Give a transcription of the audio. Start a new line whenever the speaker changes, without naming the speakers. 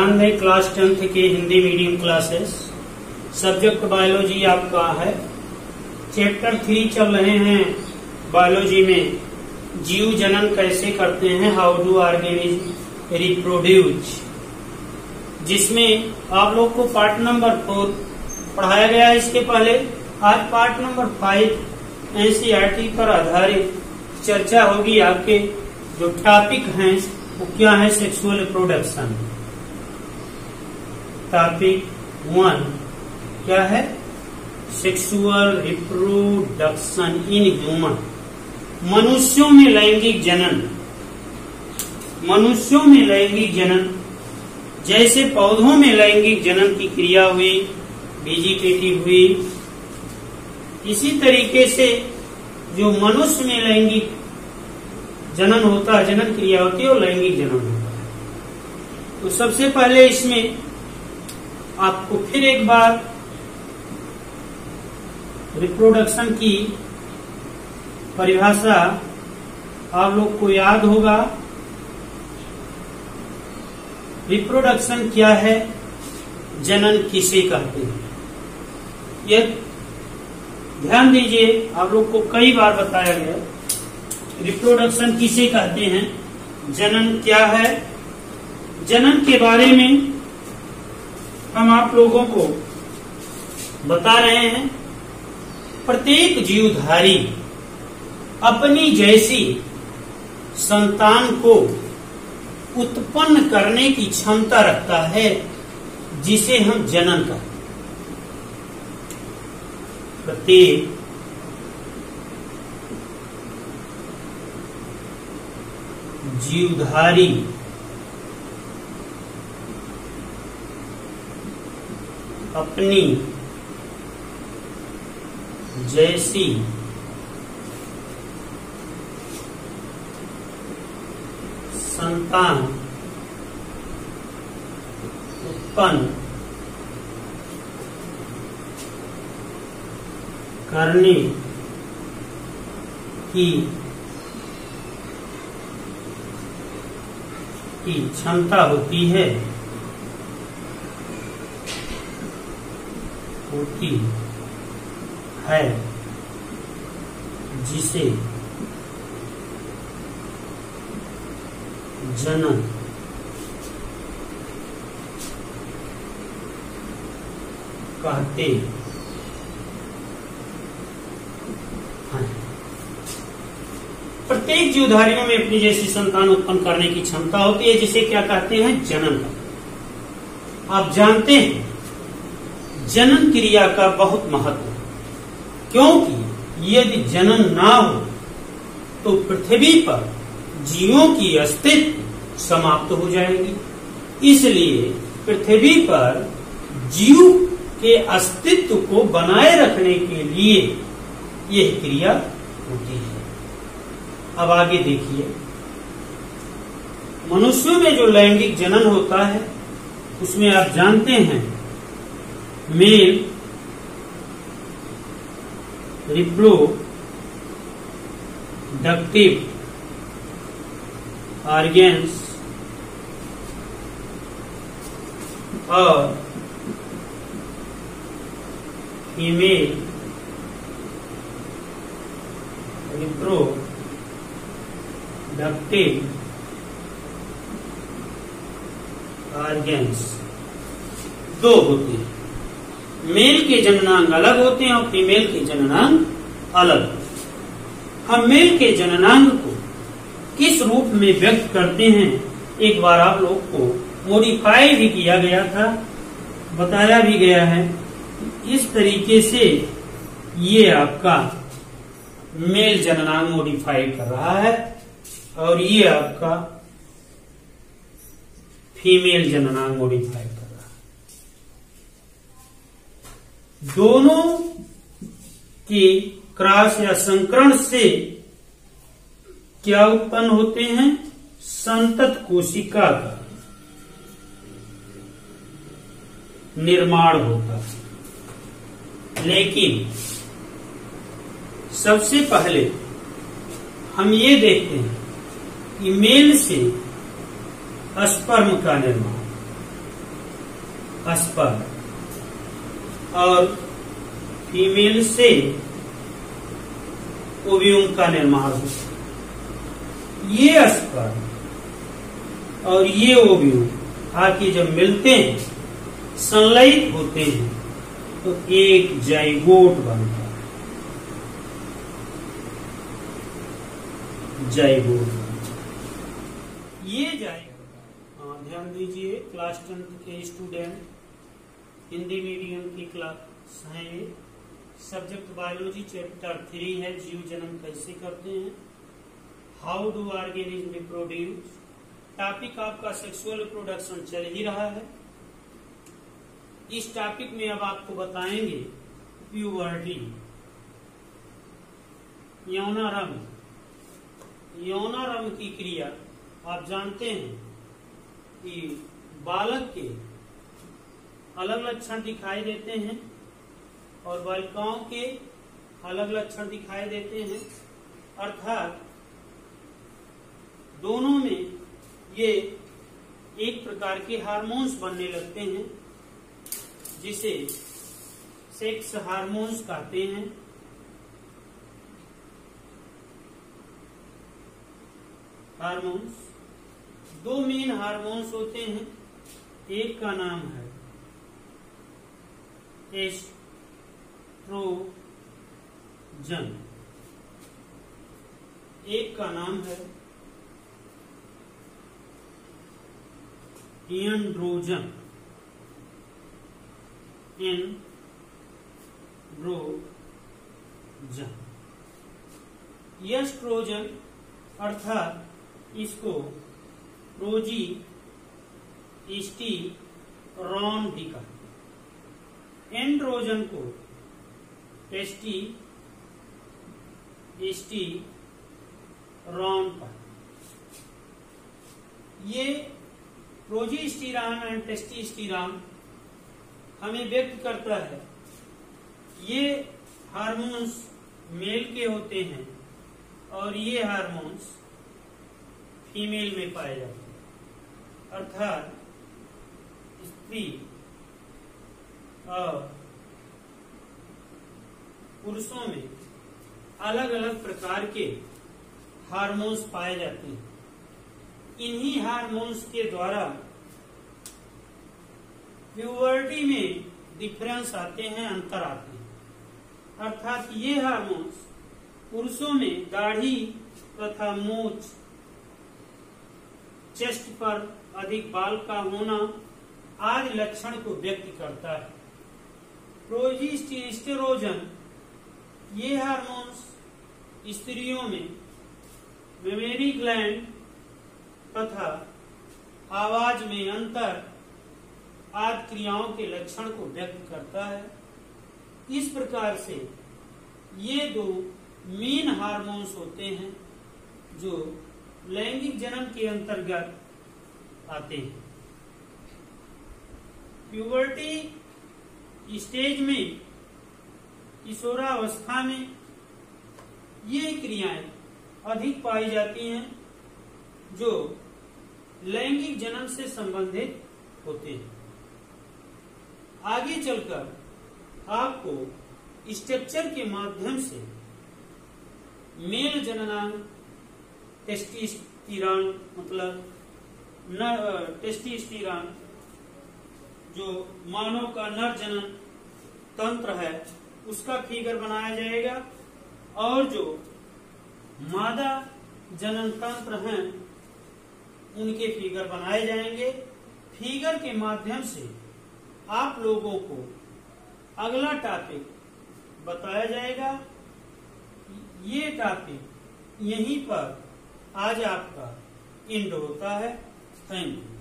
ध्यान दें, class 10th के Hindi medium classes, subject biology आपका है। चैप्टर 3 चल रहे हैं बायोलॉजी में, जीव जनन कैसे करते हैं, हाउ डू ऑर्गेनिज्म रिप्रोड्यूस, जिसमें आप लोग को पार्ट नंबर 4 पढ़ाया गया है। इसके पहले आज पार्ट नंबर 5 एनसीईआरटी पर आधारित चर्चा होगी। आपके जो टॉपिक हैं वो क्या है, सेक्सुअल रिप्रोडक्शन। टॉपिक 1 क्या है, सेक्सुअल रिप्रोडक्शन इन ह्यूमन, मनुष्यों में लैंगिक जनन। मनुष्यों में लैंगिक जनन, जैसे पौधों में लैंगिक जनन की क्रिया हुई, वेजिटेटिव हुई, इसी तरीके से जो मनुष्य में लैंगिक जनन होता है, जनन क्रिया होती है, वो लैंगिक जनन होता है। तो सबसे पहले इसमें आपको फिर एक बार रिप्रोडक्शन की परिभाषा आप लोग को याद होगा। रिप्रोडक्शन क्या है, जनन किसे कहते हैं, यह ध्यान दीजिए। आप लोग को कई बार बताया गया, रिप्रोडक्शन किसे कहते हैं, जनन क्या है। जनन के बारे में हम आप लोगों को बता रहे हैं, प्रत्येक जीवधारी अपनी जैसी संतान को उत्पन्न करने की क्षमता रखता है, जिसे हम जनन कहते हैं। प्रत्येक जीवधारी अपनी जैसी संतान उत्पन्न करने की क्षमता होती है, जिसे जनन कहते हैं। प्रत्येक जीवधारियों में अपनी जैसी संतान उत्पन्न करने की क्षमता होती है, जिसे क्या कहते हैं, जनन। आप जानते हैं जनन क्रिया का बहुत महत्व है, क्योंकि यदि जनन ना हो तो पृथ्वी पर जीवों की अस्तित्व समाप्त हो जाएगी। इसलिए पृथ्वी पर जीव के अस्तित्व को बनाए रखने के लिए यह क्रिया होती है। अब आगे देखिए, मनुष्यों में जो लैंगिक जनन होता है उसमें आप जानते हैं मेल रिप्रोडक्टिव ऑर्गन्स और फीमेल रिप्रोडक्टिव ऑर्गन्स दो होते हैं। मेल के जननांग अलग होते हैं और फीमेल के जननांग अलग। हम मेल के जननांग को किस रूप में व्यक्त करते हैं, एक बार आप लोग को मॉडिफाई भी किया गया था, बताया भी गया है। इस तरीके से ये आपका मेल जननांग मॉडिफाई कर रहा है और ये आपका फीमेल जननांग मॉडिफाई कर रहा है। दोनों के क्रॉस या संकरण से क्या उत्पन्न होते हैं, संतत कोशिका का निर्माण होता है। लेकिन सबसे पहले हम ये देखते हैं कि मेल से स्पर्म का निर्माण, स्पर्म और फीमेल से ओव्यूम का निर्माण होता है। ये स्पर्म और ये ओव्यूम आके जब मिलते हैं, संलयित होते हैं, तो एक जाइगोट बनता है। जाइगोट ये जाइगोट, ध्यान दीजिए क्लास 10th के स्टूडेंट, हिंदी मीडियम की क्लास है ये। सब्जेक्ट बायोलॉजी चैप्टर 3 है, जीव जन्म कैसे करते हैं, how do organism reproduce. Topic आपका सेक्सुअल रिप्रोडक्शन चल ही रहा है। इस टॉपिक में अब आपको बताएंगे प्यूबर्टी, यौनारंभ। यौनारंभ की क्रिया आप जानते हैं कि बालक के अलग लक्षण दिखाई देते हैं और बालिकाओं के अलग लक्षण दिखाई देते हैं, अर्थात दोनों में ये एक प्रकार के हार्मोन्स बनने लगते हैं जिसे सेक्स हार्मोन्स कहते हैं। हार्मोन्स, दो मेन हार्मोन्स होते हैं। एक का नाम है एस्ट्रोजन, एक का नाम है एंड्रोजन। एंड्रोजन, एस्ट्रोजन अर्थात इसको प्रोजेस्टेरॉन भी कहते हैं। एंड्रोजन को टेस्टोस्टेरोन कहते हैं। ये प्रोजेस्टेरॉन एंड टेस्टोस्टेरोन हमें व्यक्त करता है। ये हार्मोन्स मेल के होते हैं और ये हार्मोन्स फीमेल में पाए जाते हैं, अर्थात स्त्री और पुरुषों में अलग अलग प्रकार के हार्मोन्स पाए जाते हैं। इन्हीं हार्मोन्स के द्वारा प्यूबर्टी में डिफरेंस आते हैं, अंतर आते हैं। अर्थात ये हार्मोन्स पुरुषों में दाढ़ी तथा मूछ, चेस्ट पर अधिक बाल का होना आदि लक्षण को व्यक्त करता है। प्रोजेस्टेरोन, ये हार्मोन्स स्त्रियों में मेमोरी ग्लैंड तथा आवाज में अंतर आदि क्रियाओं के लक्षण को व्यक्त करता है। इस प्रकार से ये दो मेन हार्मोन्स होते हैं जो लैंगिक जन्म के अंतर्गत आते हैं। प्यूबर्टी स्टेज में, किशोरावस्था में ये क्रियाएं अधिक पाई जाती हैं जो लैंगिक जन्म से संबंधित होते हैं। आगे चलकर आपको स्ट्रक्चर के माध्यम से मेल जननांग, टेस्टोस्टेरोन मतलब टेस्टोस्टेरोन जो मानव का नर जनन तंत्र है उसका फिगर बनाया जाएगा, और जो मादा जनन तंत्र हैं उनके फिगर बनाए जाएंगे। फिगर के माध्यम से आप लोगों को अगला टॉपिक बताया जाएगा। ये टॉपिक यहीं पर आज आपका एंड होता है। Thank you.